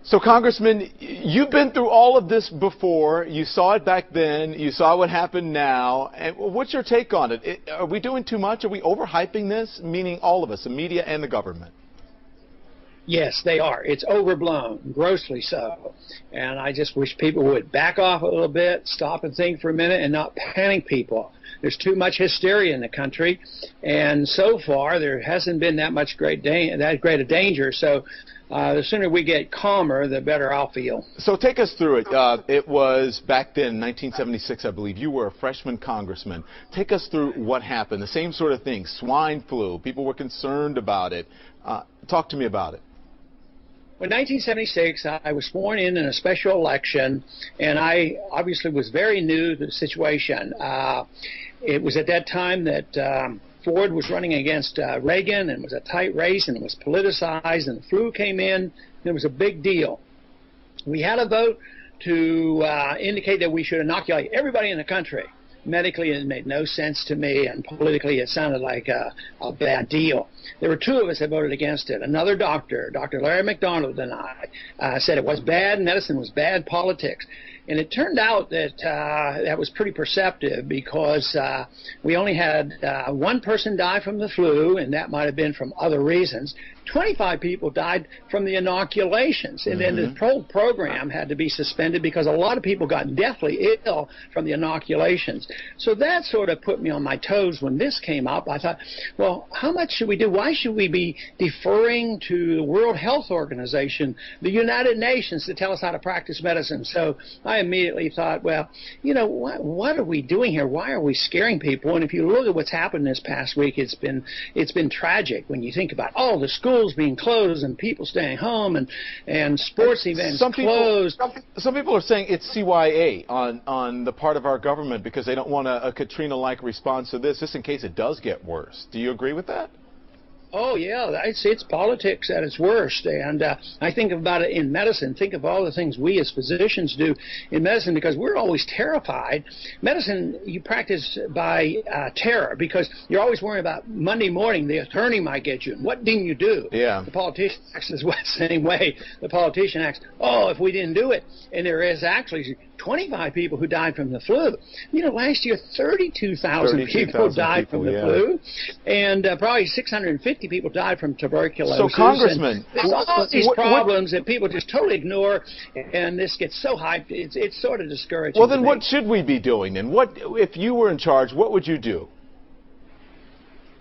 So, Congressman, you've been through all of this before. You saw it back then. You saw what happened now. And what's your take on it? Are we doing too much? Are we overhyping this? Meaning all of us, the media and the government. Yes, they are. It's overblown, grossly so. And I just wish people would back off a little bit, stop and think for a minute, and not panic people. There's too much hysteria in the country, and so far there hasn't been that great a danger. So the sooner we get calmer, the better I'll feel. So take us through it. It was back then, 1976, I believe. You were a freshman congressman. Take us through what happened. The same sort of thing, swine flu. People were concerned about it. Talk to me about it. In 1976, I was sworn in a special election, and I obviously was very new to the situation. It was at that time that Ford was running against Reagan, and it was a tight race, and it was politicized, and the flu came in, and it was a big deal. We had a vote to indicate that we should inoculate everybody in the country. Medically, it made no sense to me, and politically, it sounded like a bad deal. There were two of us that voted against it. Another doctor, Dr. Larry McDonald, and I said it was bad medicine, was bad politics. And it turned out that that was pretty perceptive, because we only had one person die from the flu, and that might have been from other reasons. 25 people died from the inoculations, and then the whole program had to be suspended because a lot of people got deathly ill from the inoculations. So that sort of put me on my toes when this came up. I thought, well, how much should we do? Why should we be deferring to the World Health Organization, the United Nations, to tell us how to practice medicine? So I immediately thought, well, you know, what are we doing here? Why are we scaring people? And if you look at what's happened this past week, it's been tragic when you think about all the schools being closed and people staying home and sports events closed. Some people are saying it's CYA on the part of our government because they don't want a Katrina-like response to this, just in case it does get worse. Do you agree with that? Oh, yeah, it's politics at its worst. And I think about it in medicine. Think of all the things we as physicians do in medicine, because we're always terrified. Medicine, you practice by terror, because you're always worrying about Monday morning, the attorney might get you. And what didn't you do? Yeah. The politician acts the same way. The politician acts, oh, if we didn't do it. And there is actually 25 people who died from the flu. You know, last year, 32,000 people died from the flu, and probably 650 people died from tuberculosis. So, Congressman, there's all these problems that people just totally ignore, and this gets so hyped, it's sort of discouraging. Well, then what should we be doing? And what, if you were in charge, what would you do?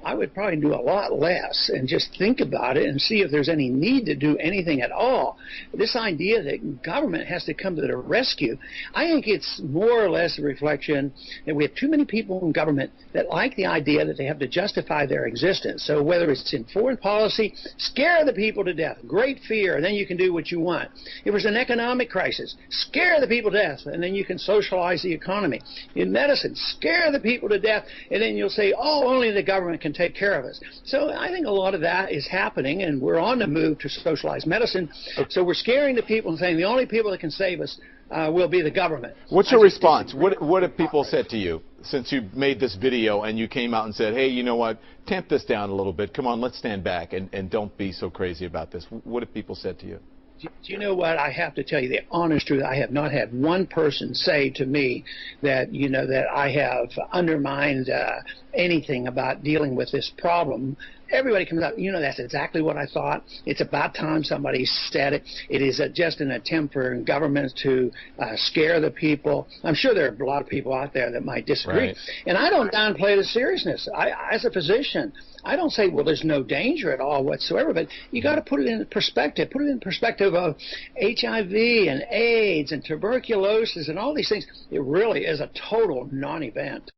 I would probably do a lot less and just think about it and see if there's any need to do anything at all. This idea that government has to come to the rescue, I think it's more or less a reflection that we have too many people in government that like the idea that they have to justify their existence. So whether it's in foreign policy, scare the people to death, great fear, and then you can do what you want. If there's an economic crisis, scare the people to death, and then you can socialize the economy. In medicine, scare the people to death, and then you'll say, oh, only the government can take care of us. So I think a lot of that is happening, and we're on the move to socialize medicine. So we're scaring the people and saying the only people that can save us will be the government. What's your response? What have people said to you since you made this video and you came out and said, hey, you know what, tamp this down a little bit. Come on, let's stand back and don't be so crazy about this. What have people said to you? Do you know what? I have to tell you the honest truth. I have not had one person say to me that, you know, that I have undermined anything about dealing with this problem. Everybody comes out, you know, that's exactly what I thought. It's about time somebody said it. It is just an attempt for government to scare the people. I'm sure there are a lot of people out there that might disagree. Right. And I don't downplay the seriousness. As a physician, I don't say, well, there's no danger at all whatsoever, but you got to put it in perspective. Put it in perspective of HIV and AIDS and tuberculosis and all these things. It really is a total non-event.